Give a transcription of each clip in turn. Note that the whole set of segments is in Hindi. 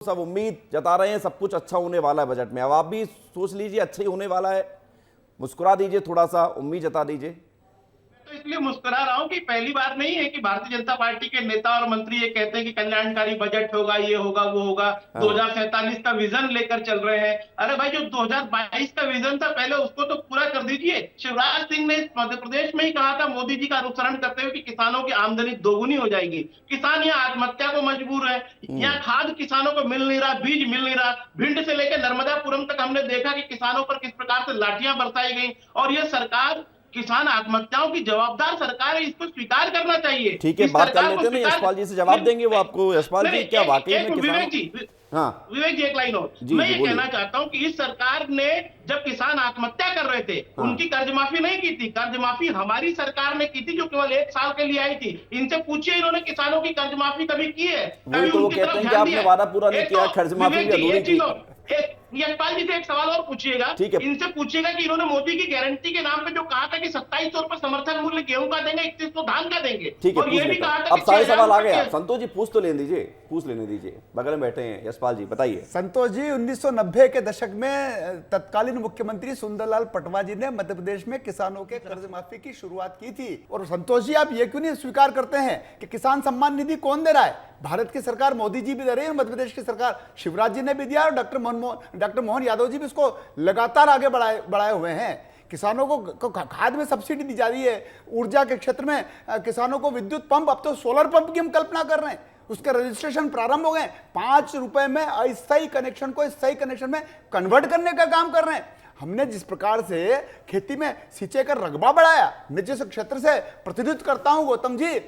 सब उम्मीद जता रहे हैं सब कुछ अच्छा होने वाला है बजट में। अब आप भी सोच लीजिए अच्छा ही होने वाला है, मुस्कुरा दीजिए, थोड़ा सा उम्मीद जता दीजिए। तो इसलिए मुस्कुरा रहा हूं कि पहली बार नहीं है कि भारतीय जनता पार्टी के नेता और मंत्री ये कहते हैं कि कल्याणकारी बजट होगा, ये होगा, वो होगा, हाँ 2047 का विजन लेकर चल रहे हैं। अरे भाई, जो 2022 का विजन था पहले उसको तो पूरा कर दीजिए। शिवराज सिंह ने मध्य प्रदेश में ही कहा था, मोदी जी का अनुसरण करते हुए, कि किसानों की आमदनी दोगुनी हो जाएगी। किसान यहाँ आत्महत्या को मजबूर है। यहाँ खाद किसानों को मिल नहीं रहा, बीज मिल नहीं रहा। भिंड से लेकर नर्मदापुरम तक हमने देखा कि किसानों पर किस प्रकार से लाठियां बरसाई गई। और ये सरकार किसान आत्महत्याओं की जवाबदार सरकार है, इसको स्वीकार करना चाहिए। ठीक है, इस बात कर सरकार को लेते हैं ना, स्वीकार यशपाल जी से जवाब देंगे वो आपको। यशपाल नहीं जी, नहीं, क्या वाकई में किसानों। हाँ विवेक जी, एक लाइन और जी मैं जी ये बोलिए। कहना चाहता हूं कि इस सरकार ने जब किसान आत्महत्या कर रहे थे हाँ उनकी कर्ज माफी नहीं की थी। कर्ज माफी हमारी सरकार ने की थी, जो केवल 1 साल के लिए आई थी। इनसे पूछिए, इन्होंने किसानों की कर्ज माफी कभी की है? वही कभी तो वो उनकी कहते तरफ हैं कि ध्यान दिया आपने है? वादा पूरा नहीं एक किया, तो कर्ज माफी भी विवेक जी, अधूरी एक थी। चीज और, यशपाल जी से एक सवाल और पूछिएगा। ठीक है। इनसे पूछिएगा कि इन्होंने मोदी की गारंटी के नाम पे जो कहा था कि 2700 रुपए समर्थन मूल्य गेहूं का देंगे, 3100 धान का देंगे, ठीक है, और पूछ ये भी लेता कहा हूं। था अब कि सारे 6000 सवाल आ रुपए गए। आप के। संतोष जी पूछ तो लेने दीजिए, पूछ लेने दीजिए, बगल में बैठे हैं यशपाल जी, बताइए। संतोष जी, 1990 के दशक में तत्कालीन मुख्यमंत्री सुंदरलाल पटवा जी ने मध्य प्रदेश में किसानों के कर्ज माफी की शुरुआत की थी। और संतोष जी, आप ये क्यों नहीं स्वीकार करते हैं कि किसान सम्मान निधि कौन दे रहा है? भारत की सरकार मोदी जी भी दे रही है, मध्य प्रदेश की सरकार शिवराज जी ने भी दिया, और डॉक्टर मोहन यादव जी भी इसको लगातार आगे बढ़ाए हुए हैं। किसानों को खाद में सब्सिडी दी जा रही है। ऊर्जा के क्षेत्र में किसानों को विद्युत पंप, अब तो सोलर पंप की हम कल्पना कर रहे हैं, उसके रजिस्ट्रेशन प्रारंभ हो गए। 5 रुपए में अस्थायी कनेक्शन को स्थायी कनेक्शन में कन्वर्ट करने का काम कर रहे हैं। हमने जिस प्रकार से खेती में सिंचाई का रकबा बढ़ाया, मैं जिस क्षेत्र से प्रतिनिधित्व करता हूं गौतम जी,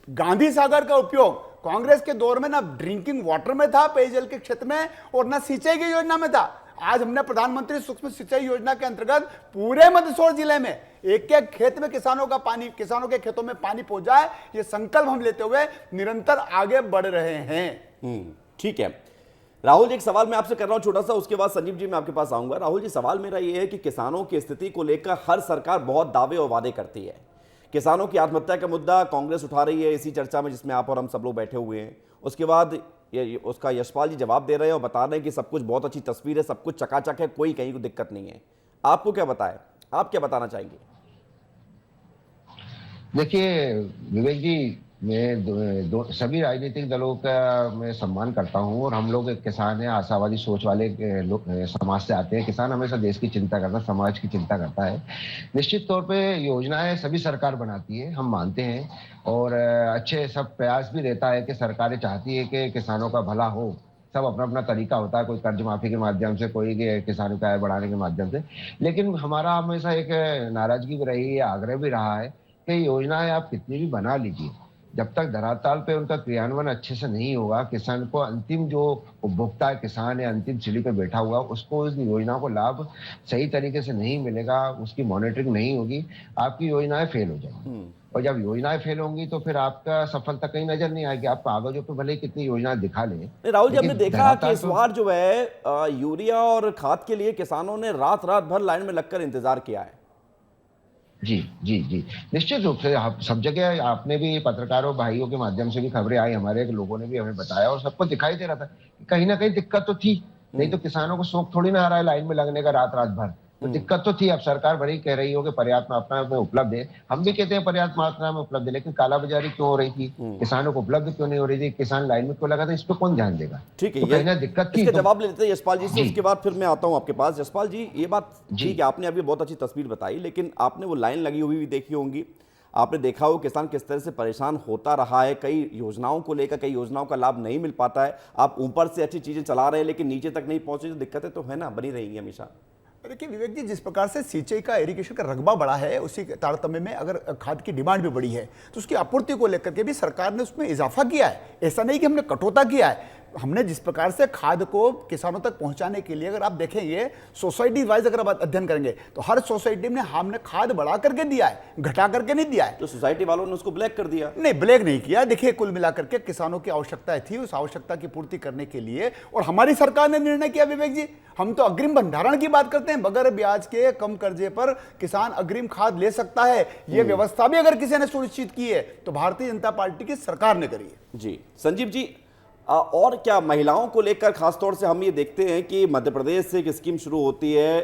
गांधी सागर का उपयोग कांग्रेस के दौर में ना ड्रिंकिंग वाटर में था, पेयजल के क्षेत्र में, और ना सिंचाई की योजना में था। आज हमने प्रधानमंत्री सूक्ष्म सिंचाई योजना के अंतर्गत पूरे मंदसौर जिले में एक एक खेत में किसानों के खेतों में पानी पहुंच जाए, ये संकल्प हम लेते हुए निरंतर आगे बढ़ रहे हैं। ठीक है राहुल जी, एक सवाल मैं आपसे कर रहा हूं छोटा सा, उसके बाद संजीव जी मैं आपके पास आऊंगा। राहुल जी, सवाल मेरा ये है कि किसानों की स्थिति को लेकर हर सरकार बहुत दावे और वादे करती है। किसानों की आत्महत्या का मुद्दा कांग्रेस उठा रही है इसी चर्चा में जिसमें आप और हम सब लोग बैठे हुए हैं। उसके बाद उसका यशपाल जी जवाब दे रहे हैं और बता रहे हैं कि सब कुछ बहुत अच्छी तस्वीर है, सब कुछ चकाचक है, कोई कहीं कोई दिक्कत नहीं है। आपको क्या बताए, आप क्या बताना चाहेंगे? देखिए विवेक जी, मैं सभी राजनीतिक दलों का मैं सम्मान करता हूं, और हम लोग एक किसान हैं, आशावादी सोच वाले समाज से आते हैं। किसान हमेशा देश की चिंता करता है, समाज की चिंता करता है। निश्चित तौर पे योजनाएं सभी सरकार बनाती है, हम मानते हैं, और अच्छे सब प्रयास भी रहता है कि सरकारें चाहती है कि किसानों का भला हो। सब अपना अपना तरीका होता है, कोई कर्ज माफी के माध्यम से, कोई किसानों की आय बढ़ाने के माध्यम से। लेकिन हमारा हमेशा एक नाराजगी भी रही है, आग्रह भी रहा है कि योजनाएं आप कितनी भी बना लीजिए, जब तक धरातल पे उनका क्रियान्वयन अच्छे से नहीं होगा, किसान को अंतिम जो उपभोक्ता है, किसान है अंतिम सीढ़ी पे बैठा हुआ, उसको उस योजना को लाभ सही तरीके से नहीं मिलेगा, उसकी मॉनिटरिंग नहीं होगी, आपकी योजनाएं फेल हो जाएंगी। और जब योजनाएं फेल होंगी तो फिर आपका सफलता कहीं नजर नहीं आएगी। आप कागजों पे भले ही कितनी योजना दिखा लें। राहुल जी, हमने देखा कि इस तो बार जो है यूरिया और खाद के लिए किसानों ने रात रात भर लाइन में लगकर इंतजार किया है। जी जी जी, निश्चित रूप से आप सब जगह, आपने भी पत्रकारों भाइयों के माध्यम से भी खबरें आई, हमारे लोगों ने भी हमें बताया, और सबको दिखाई दे रहा था कि कहीं ना कहीं दिक्कत तो थी। नहीं तो किसानों को शौक थोड़ी ना आ रहा है लाइन में लगने का रात रात भर, तो दिक्कत तो थी। अब सरकार भले ही कह रही हो कि पर्याप्त मात्रा में उपलब्ध है, हम भी कहते हैं पर्याप्त मात्रा में उपलब्ध है, लेकिन कालाबाजारी क्यों हो रही थी, किसानों को उपलब्ध क्यों नहीं हो रही थी, किसान लाइन में क्यों लगा था, इस पर कौन ध्यान देगा? ठीक है, तो कहीं ना दिक्कत थी। इसका तो जवाब ले लेते हैं यशपाल जी से, जी। उसके बाद फिर मैं आता हूं आपके पास। यशपाल जी, ये बात जी। ठीक है, आपने अभी बहुत अच्छी तस्वीर बताई, लेकिन आपने वो लाइन लगी हुई भी देखी होंगी, आपने देखा हो किसान किस तरह से परेशान होता रहा है, कई योजनाओं को लेकर, कई योजनाओं का लाभ नहीं मिल पाता है। आप ऊपर से अच्छी चीजें चला रहे हैं लेकिन नीचे तक नहीं पहुंचे, तो दिक्कतें तो है ना, बनी रहेंगी हमेशा। देखिए विवेक जी, जिस प्रकार से सिंचाई का, इरिगेशन का रकबा बढ़ा है, उसी के तारतम्य में अगर खाद की डिमांड भी बढ़ी है तो उसकी आपूर्ति को लेकर के भी सरकार ने उसमें इजाफा किया है। ऐसा नहीं कि हमने कटौता किया है। हमने जिस प्रकार से खाद को किसानों तक पहुंचाने के लिए, अगर आप देखेंगे सोसाइटी वाइज अगर आप अध्ययन करेंगे तो हर सोसाइटी में हमने खाद बढ़ा करके दिया है, घटा करके नहीं दिया है। तो सोसाइटी वालों ने उसको ब्लैक कर दिया? नहीं, ब्लैक नहीं किया। देखिए, कुल मिलाकर के किसानों की आवश्यकताएं थी, उस आवश्यकता की पूर्ति करने के लिए और हमारी सरकार ने निर्णय किया। विवेक जी, हम तो अग्रिम भंडारण की बात करते हैं, बगैर ब्याज के कम कर्जे पर किसान अग्रिम खाद ले सकता है, यह व्यवस्था भी अगर किसी ने सुनिश्चित की है तो भारतीय जनता पार्टी की सरकार ने करी है। जी संजीव जी, और क्या महिलाओं को लेकर खासतौर से हम ये देखते हैं कि मध्य प्रदेश से एक स्कीम शुरू होती है